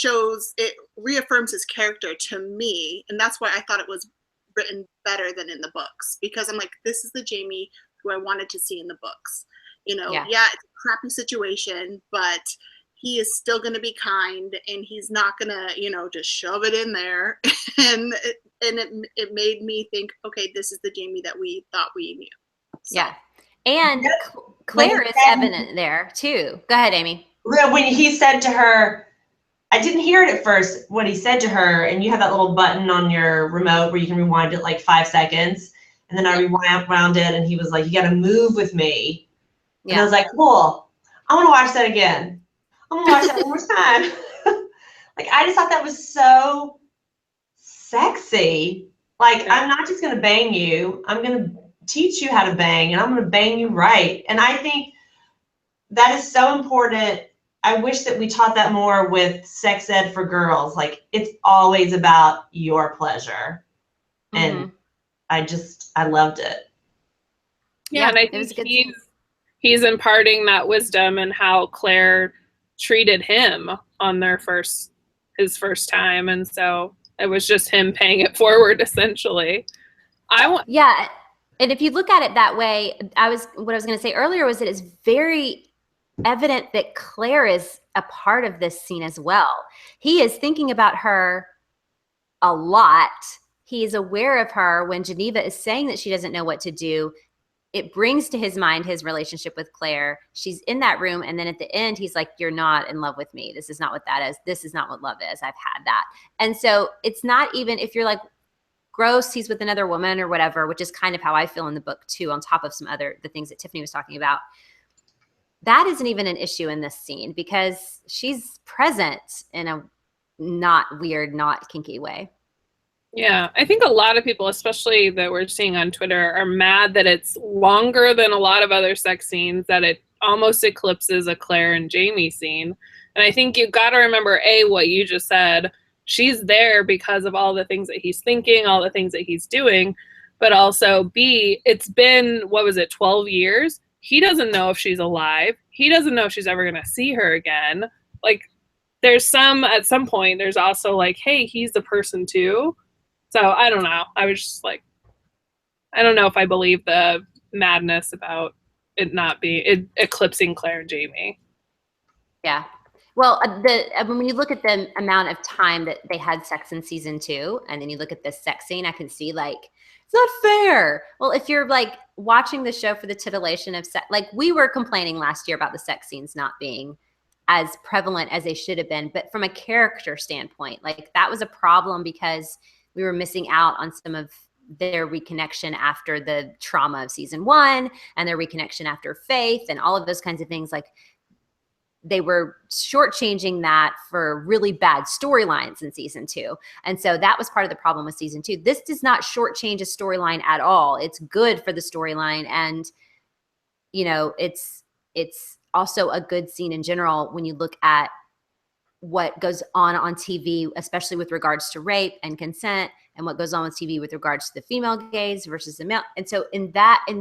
reaffirms his character to me. And that's why I thought it was written better than in the books, because I'm like, this is the Jamie who I wanted to see in the books. You know, yeah, it's a crappy situation, but he is still going to be kind, and he's not going to, you know, just shove it in there. And it made me think, okay, this is the Jamie that we thought we knew. So. Yeah. And Claire is evident there too. Go ahead, Amy. When he said to her, I didn't hear it at first, what he said to her, and you have that little button on your remote where you can rewind it like 5 seconds. And then I rewound it, and he was like, you got to move with me. And I was like, cool. I want to watch that again. I'm going to watch that one more time. Like, I just thought that was so sexy. Like, I'm not just going to bang you. I'm going to teach you how to bang, and I'm going to bang you right. And I think that is so important. I wish that we taught that more with sex ed for girls. Like, it's always about your pleasure. And I loved it. Yeah, and I think he's imparting that wisdom and how Claire treated him on his first time. And so it was just him paying it forward, essentially. Yeah. And if you look at it that way, what I was going to say earlier was that it's very evident that Claire is a part of this scene as well. He is thinking about her a lot. He is aware of her when Geneva is saying that she doesn't know what to do. It brings to his mind his relationship with Claire. She's in that room, and then at the end, he's like, you're not in love with me. This is not what that is. This is not what love is. I've had that. And so it's not even, if you're like, gross, he's with another woman or whatever, which is kind of how I feel in the book too, on top of the things that Tiffany was talking about. That isn't even an issue in this scene because she's present in a not weird, not kinky way. Yeah, I think a lot of people, especially that we're seeing on Twitter, are mad that it's longer than a lot of other sex scenes, that it almost eclipses a Claire and Jamie scene. And I think you've got to remember, A, what you just said. She's there because of all the things that he's thinking, all the things that he's doing. But also, B, it's been, 12 years? He doesn't know if she's alive. He doesn't know if she's ever going to see her again. Like, at some point, there's also like, hey, he's the person too. So I don't know. I was just like, I don't know if I believe the madness about it eclipsing Claire and Jamie. Yeah. Well, when you look at the amount of time that they had sex in season 2, and then you look at this sex scene, I can see like, it's not fair. Well, if you're like watching the show for the titillation of sex, like we were complaining last year about the sex scenes not being as prevalent as they should have been, but from a character standpoint, like that was a problem because we were missing out on some of their reconnection after the trauma of season 1 and their reconnection after Faith and all of those kinds of things. Like they were shortchanging that for really bad storylines in season 2. And so that was part of the problem with season 2. This does not shortchange a storyline at all. It's good for the storyline. And, you know, it's also a good scene in general when you look at what goes on TV, especially with regards to rape and consent, and what goes on with TV with regards to the female gaze versus the male. And so in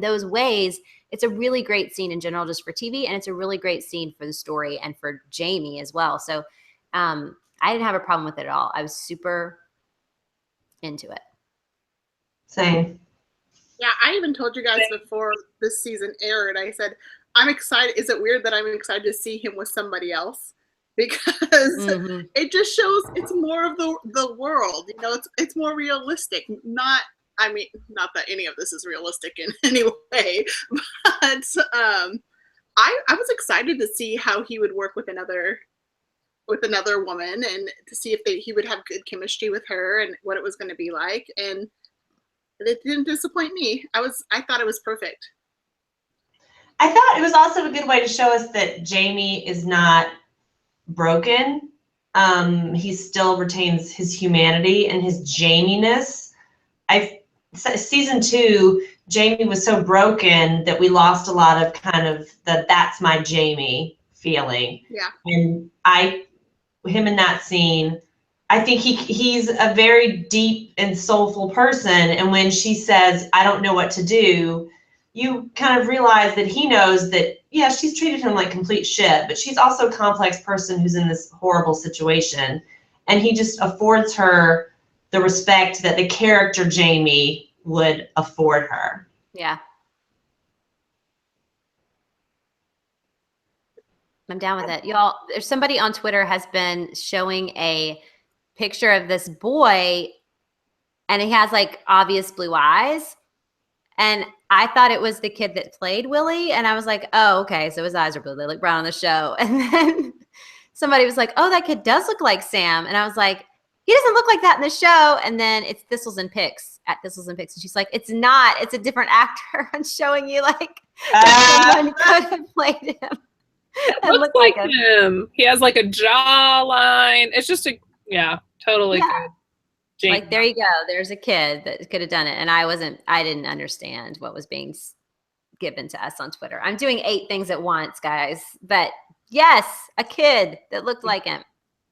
those ways, it's a really great scene in general just for TV, and it's a really great scene for the story and for Jamie as well. So I didn't have a problem with it at all. I was super into it. Same. Yeah, I even told you guys before this season aired, I said, I'm excited. Is it weird that I'm excited to see him with somebody else? Because it just shows it's more of the world, you know, it's more realistic. Not that any of this is realistic in any way, but I was excited to see how he would work with another woman and to see if he would have good chemistry with her and what it was going to be like. And it didn't disappoint me. I thought it was perfect. I thought it was also a good way to show us that Jamie is not broken. He still retains his humanity and his Jamie-ness. Season 2, Jamie was so broken that we lost a lot of kind of that's my Jamie feeling. Yeah. And him in that scene, I think he's a very deep and soulful person. And when she says, I don't know what to do, you kind of realize that he knows that, yeah, she's treated him like complete shit, but she's also a complex person who's in this horrible situation. And he just affords her the respect that the character Jamie would afford her. Yeah. I'm down with it. Y'all, there's somebody on Twitter has been showing a picture of this boy, and he has like obvious blue eyes. And I thought it was the kid that played Willie. And I was like, oh, okay. So his eyes are blue. They look brown on the show. And then somebody was like, oh, that kid does look like Sam. And I was like, he doesn't look like that in the show. And then it's Thistles and Picks at Thistles and Picks. And she's like, it's not. It's a different actor. I'm showing you like someone could have played him. It looks like him. He has like a jawline. It's just totally good. Like, there you go. There's a kid that could have done it. And I didn't understand what was being given to us on Twitter. I'm doing 8 things at once, guys. But yes, a kid that looked like him.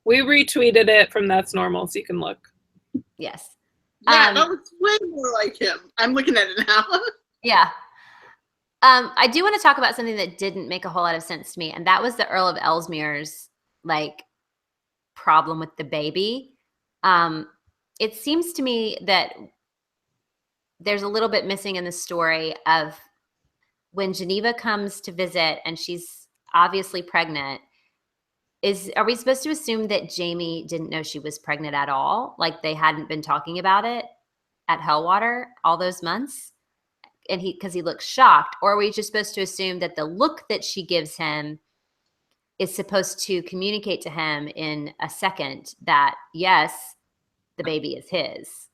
We retweeted it from That's Normal, so you can look. Yes. Yeah, that was way more like him. I'm looking at it now. Yeah. I do want to talk about something that didn't make a whole lot of sense to me, and that was the Earl of Ellesmere's like problem with the baby. It seems to me that there's a little bit missing in the story of when Geneva comes to visit and she's obviously pregnant. Are we supposed to assume that Jamie didn't know she was pregnant at all? Like they hadn't been talking about it at Hellwater all those months? And because he looks shocked? Or are we just supposed to assume that the look that she gives him is supposed to communicate to him in a second that, yes, the baby is his?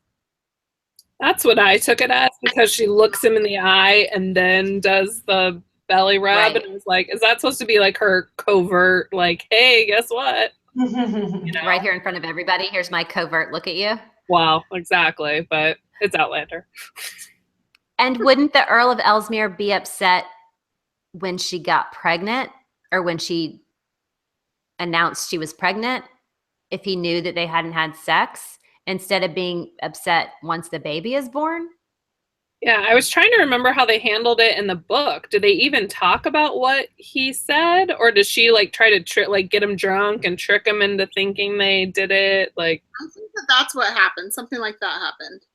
That's what I took it as, because she looks him in the eye and then does the belly rub. Right. And I was like, is that supposed to be like her covert, like, hey, guess what? Right here in front of everybody. Here's my covert look at you. Wow, exactly. But it's Outlander. And wouldn't the Earl of Ellesmere be upset when she got pregnant, or when she announced she was pregnant, if he knew that they hadn't had sex, instead of being upset once the baby is born? Yeah, I was trying to remember how they handled it in the book. Did they even talk about what he said, or does she like try to get him drunk and trick him into thinking they did it? Like, I think that's what happened. Something like that happened,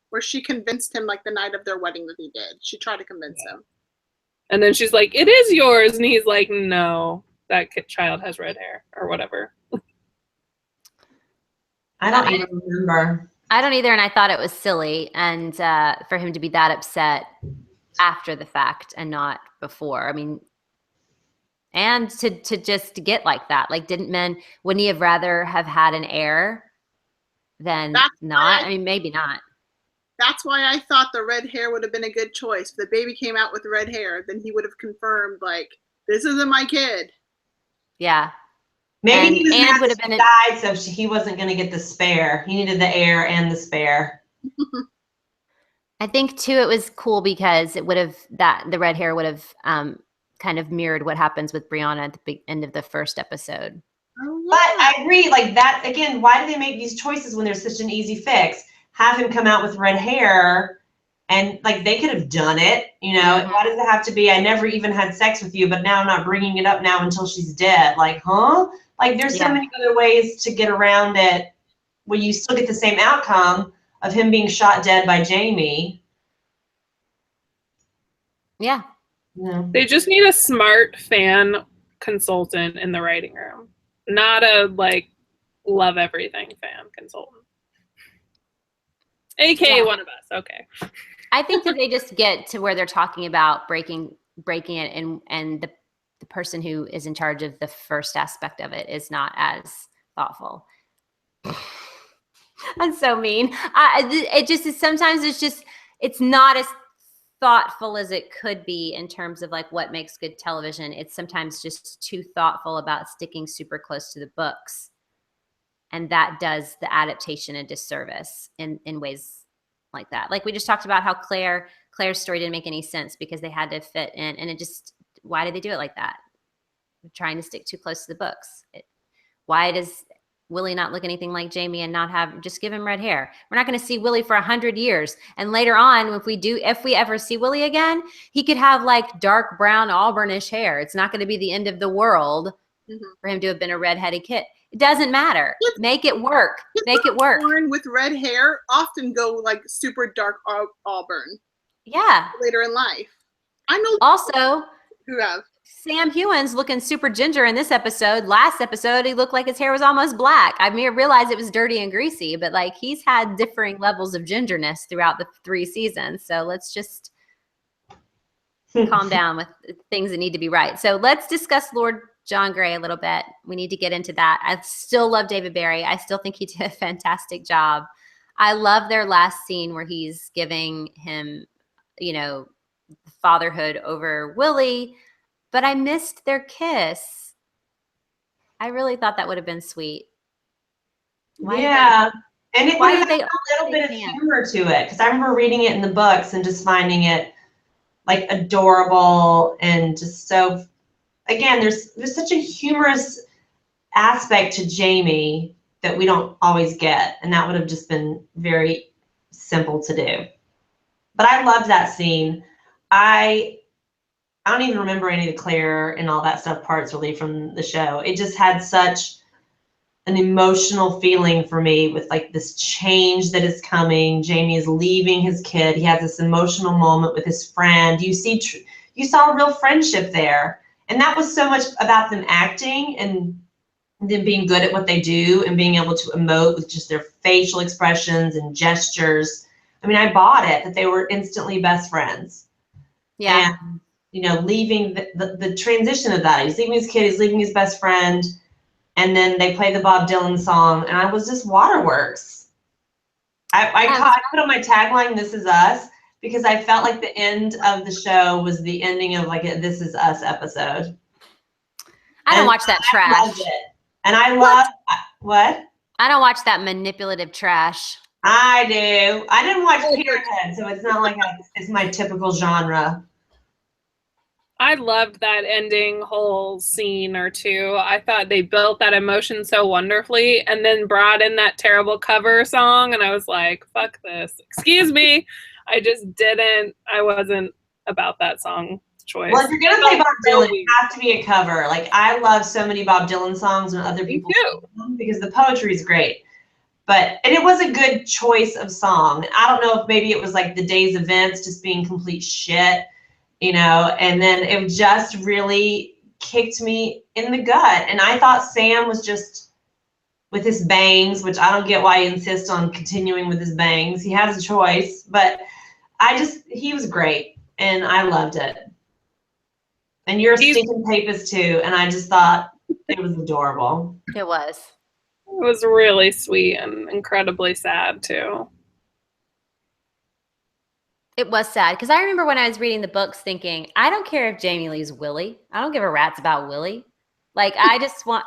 where she convinced him like the night of their wedding that he did. She tried to convince him. And then she's like, it is yours. And he's like, no, that child has red hair or whatever. I don't even remember. I don't either, and I thought it was silly, and for him to be that upset after the fact and not before. I mean, and to just get like that. Like, wouldn't he have rather have had an heir than not? I mean, maybe not. That's why I thought the red hair would have been a good choice. If the baby came out with red hair, then he would have confirmed, like, this isn't my kid. Yeah. Maybe he was going to die, so he wasn't going to get the spare. He needed the heir and the spare. I think too, it was cool because it would have the red hair would have kind of mirrored what happens with Brianna at the end of the first episode. Oh, yeah. But I agree, like that again. Why do they make these choices when there's such an easy fix? Have him come out with red hair, and like they could have done it. You know, Mm-hmm. why does it have to be? I never even had sex with you, but now I'm not bringing it up now until she's dead. Like, huh? Like, there's so many other ways to get around it where you still get the same outcome of him being shot dead by Jamie. Yeah. They just need a smart fan consultant in the writing room, not a like love everything fan consultant. AKA one of us. Okay. I think that they just get to where they're talking about breaking it, and the person who is in charge of the first aspect of it is not as thoughtful. I'm so mean. It just is, sometimes it's not as thoughtful as it could be in terms of like what makes good television. It's sometimes just too thoughtful about sticking super close to the books. And that does the adaptation a disservice in ways like that. Like we just talked about how Claire's story didn't make any sense because they had to fit in, and it just, why did they do it like that? They're trying to stick too close to the books. Why does Willie not look anything like Jamie and just give him red hair. We're not going to see Willie for 100 years. And later on, if we ever see Willie again, he could have like dark brown auburnish hair. It's not going to be the end of the world for him to have been a redheaded kid. It doesn't matter. Make it work. Make it work. Born with red hair often go like super dark auburn. Yeah. Later in life. I know also who have. Sam Hewen's looking super ginger in this episode. Last episode, he looked like his hair was almost black. I mean, I realized it was dirty and greasy, but like he's had differing levels of gingerness throughout the 3 seasons. So let's just calm down with things that need to be right. So let's discuss Lord John Grey a little bit. We need to get into that. I still love David Barry. I still think he did a fantastic job. I love their last scene where he's giving him, fatherhood over Willie. But I missed their kiss. I really thought that would have been sweet. And it would have a little bit of humor to it, because I remember reading it in the books and just finding it like adorable and just so. Again, there's such a humorous aspect to Jamie that we don't always get, and that would have just been very simple to do. But I loved that scene. I don't even remember any of the Claire and all that stuff parts really from the show. It just had such an emotional feeling for me with like this change that is coming. Jamie is leaving his kid. He has this emotional moment with his friend. You saw a real friendship there. And that was so much about them acting and them being good at what they do and being able to emote with just their facial expressions and gestures. I mean, I bought it that they were instantly best friends. Yeah. And, leaving the transition of that. He's leaving his kid, he's leaving his best friend, and then they play the Bob Dylan song, and I was just waterworks. I put on my tagline, "This Is Us," because I felt like the end of the show was the ending of like a This Is Us episode. I don't watch that trash. I loved it. And I love what? I don't watch that manipulative trash. I do. I didn't watch Parenthood, so it's not like it's my typical genre. I loved that ending whole scene or two. I thought they built that emotion so wonderfully and then brought in that terrible cover song, and I was like, fuck this. Excuse me. I wasn't about that song choice. Well, if you're going to play Bob Dylan, it has to be a cover. Like, I love so many Bob Dylan songs when other people sing them because the poetry is great. And it was a good choice of song. I don't know if maybe it was like the day's events just being complete shit, and then it just really kicked me in the gut. And I thought Sam was just with his bangs, which I don't get why he insists on continuing with his bangs. He has a choice, but he was great and I loved it. And you're a stinking papist too. And I just thought it was adorable. It was. It was really sweet and incredibly sad too. It was sad because I remember when I was reading the books thinking, I don't care if Jamie leaves Willie. I don't give a rat's about Willie. Like, I just want,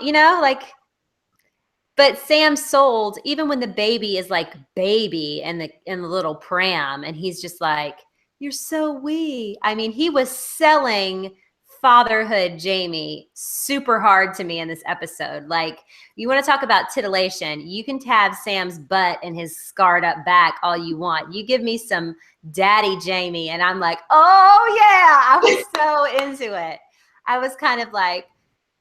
but Sam sold, even when the baby is like baby in the little pram, and he's just like, you're so wee. I mean, he was selling fatherhood Jamie super hard to me in this episode. Like, you want to talk about titillation, you can have Sam's butt and his scarred up back all you want. You give me some daddy Jamie and I'm like, oh yeah, I was so into it. I was kind of like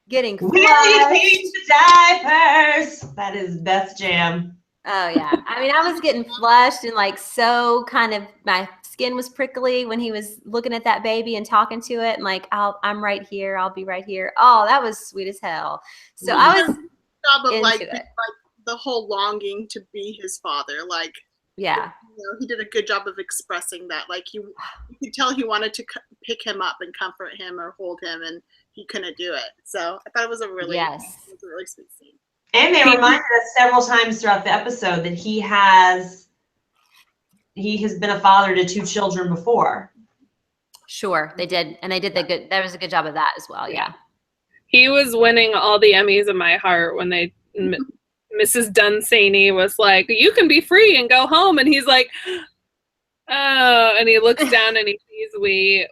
getting flushed. Willie needs diapers. That is Beth's jam. Oh yeah. I mean, I was getting flushed and like so kind of my skin was prickly when he was looking at that baby and talking to it and like, I'm right here. I'll be right here. Oh, that was sweet as hell. So I was job of into like it. The whole longing to be his father. Like, yeah, he did a good job of expressing that. Like you could tell he wanted to pick him up and comfort him or hold him, and he couldn't do it. So I thought it was a really sweet scene. And they reminded us several times throughout the episode that he has been a father to 2 children before. Sure, they did, and they did that was a good job of that as well. Yeah. He was winning all the Emmys in my heart when Mrs. Dunsany was like, you can be free and go home. And he's like, oh, and he looks down and he sees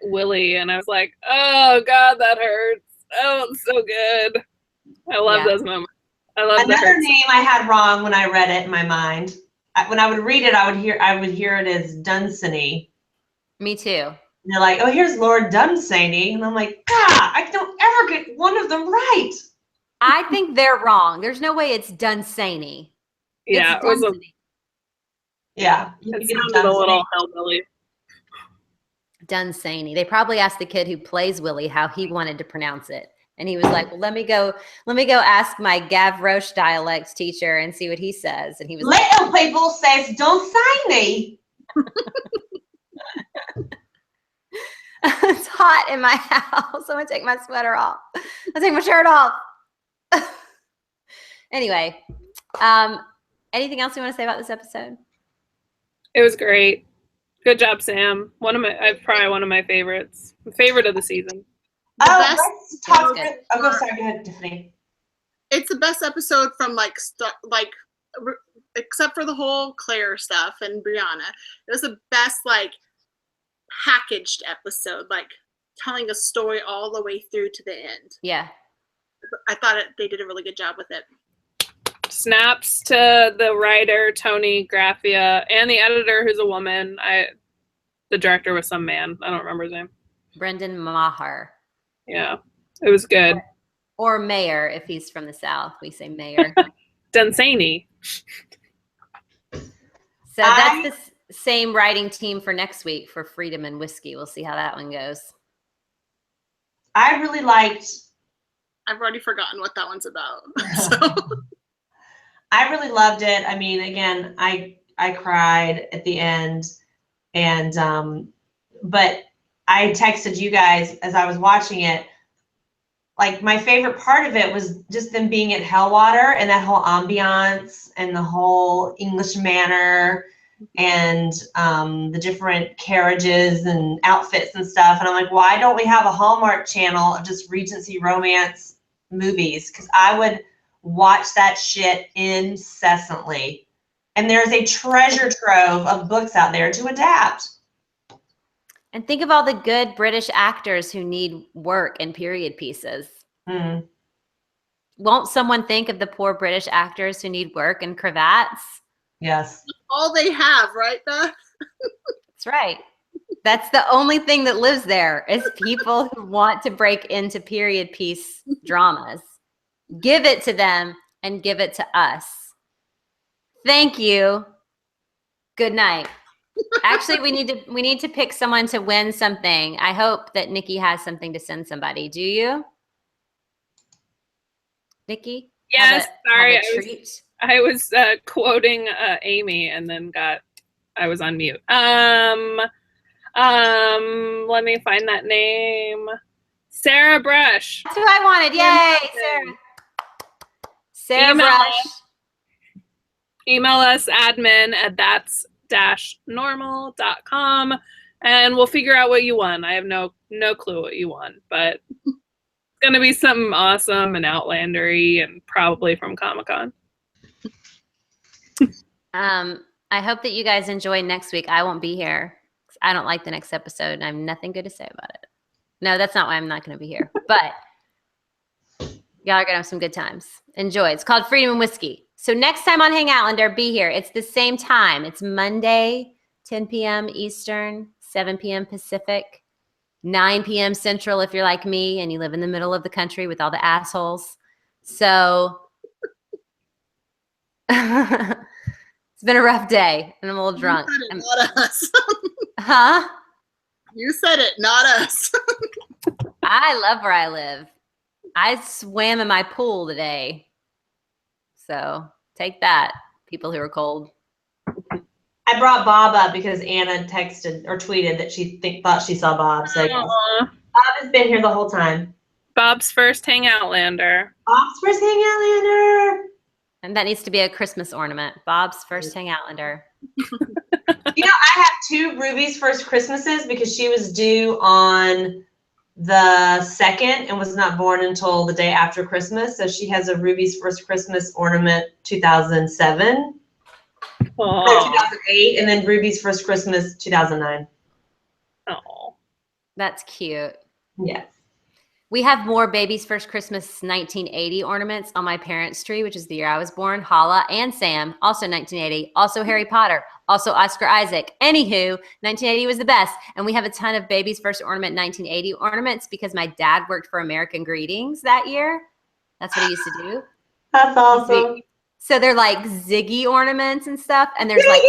Willie. And I was like, oh God, that hurts. Oh, it's so good. I love those moments. I love Another name I had wrong when I read it in my mind. When I would read it, I would hear it as Dunsany. Me too. And they're like, oh, here's Lord Dunsany. And I'm like, I don't ever get one of them right. I think they're wrong. There's no way it's Dunsany. Yeah, It's it was Dunsany. Yeah. it sounded a little hillbilly. Dunsany. They probably asked the kid who plays Willie how he wanted to pronounce it. And he was like, well, let me go ask my Gavroche dialect teacher and see what he says. And he was Little people says Dunsany. It's hot in my house. I'm gonna take my sweater off. I'll take my shirt off. Anyway, anything else you want to say about this episode? It was great. Good job, Sam. Probably one of my favorites. Favorite of the season. Let's talk. Go ahead, Tiffany. It's the best episode from except for the whole Claire stuff and Brianna. It was the best packaged episode, telling a story all the way through to the end. Yeah. I thought they did a really good job with it. Snaps to the writer, Tony Graffia, and the editor, who's a woman. The director was some man. I don't remember his name. Brendan Maher. Yeah, it was good. Or Mayor, if he's from the South. We say Mayor. Dunsany. So that's the same writing team for next week for Freedom and Whiskey. We'll see how that one goes. I really liked... I've already forgotten what that one's about. So. I really loved it. I mean, again, I cried at the end, and but I texted you guys as I was watching it. My favorite part of it was just them being at Hellwater and that whole ambiance and the whole English manor and the different carriages and outfits and stuff. And I'm like, why don't we have a Hallmark channel of just Regency romance movies? Because I would watch that shit incessantly. And there's a treasure trove of books out there to adapt. And think of all the good British actors who need work in period pieces. Mm. Won't someone think of the poor British actors who need work and cravats? Yes. All they have, right, Beth? That's right. That's the only thing that lives there is people who want to break into period piece dramas. Give it to them and give it to us. Thank you. Good night. Actually, we need to pick someone to win something. I hope that Nikki has something to send somebody. Do you? Nikki? Yes, sorry. I was quoting Amy and then I was on mute. Let me find that name. Sarah Brush. That's who I wanted. Yay, Sarah. Sarah Brush. Email us admin@thats-normal.com and we'll figure out what you won. I have no clue what you won, but it's gonna be something awesome and outlandery and probably from Comic-Con. I hope that you guys enjoy next week. I won't be here. I don't like the next episode and I have nothing good to say about it. No, that's not why I'm not going to be here. But y'all are going to have some good times. Enjoy. It's called Freedom and Whiskey. So next time on Hangoutlander, be here. It's the same time. It's Monday, 10 p.m. Eastern, 7 p.m. Pacific, 9 p.m. Central if you're like me and you live in the middle of the country with all the assholes. So it's been a rough day and I'm a little drunk. You said it, not us. Huh? You said it, not us. I love where I live. I swam in my pool today. So take that, people who are cold. I brought Bob up because Anna texted or tweeted that she thought she saw Bob. So yes. Bob has been here the whole time. Bob's first Hangoutlander. Bob's first Hangoutlander. And that needs to be a Christmas ornament. Bob's first Hangoutlander. You know, I have 2 Ruby's first Christmases because she was due on the 2nd and was not born until the day after Christmas. So she has a Ruby's first Christmas ornament 2007. Or 2008, and then Ruby's first Christmas 2009. Oh, that's cute. Yes. We have more Baby's First Christmas 1980 ornaments on my parents' tree, which is the year I was born. Hala and Sam, also 1980. Also Harry Potter. Also Oscar Isaac. Anywho, 1980 was the best. And we have a ton of Baby's First Ornament 1980 ornaments because my dad worked for American Greetings that year. That's what he used to do. That's awesome. So they're like Ziggy ornaments and stuff. And there's like,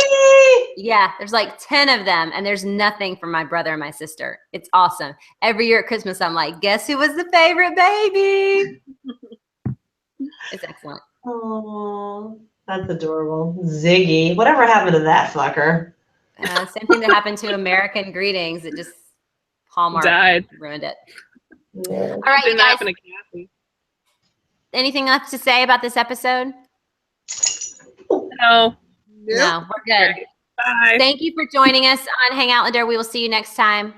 yeah, there's like 10 of them. And there's nothing for my brother and my sister. It's awesome. Every year at Christmas, I'm like, guess who was the favorite baby? It's excellent. Oh, that's adorable. Ziggy. Whatever happened to that fucker? Same thing that happened to American Greetings. It just, Hallmark Died. ruined it. Yeah. All right, you Didn't guys, happen to Kathy. anything left to say about this episode? No. No, we're good. Bye. Thank you for joining us on Hangoutlander. We will see you next time.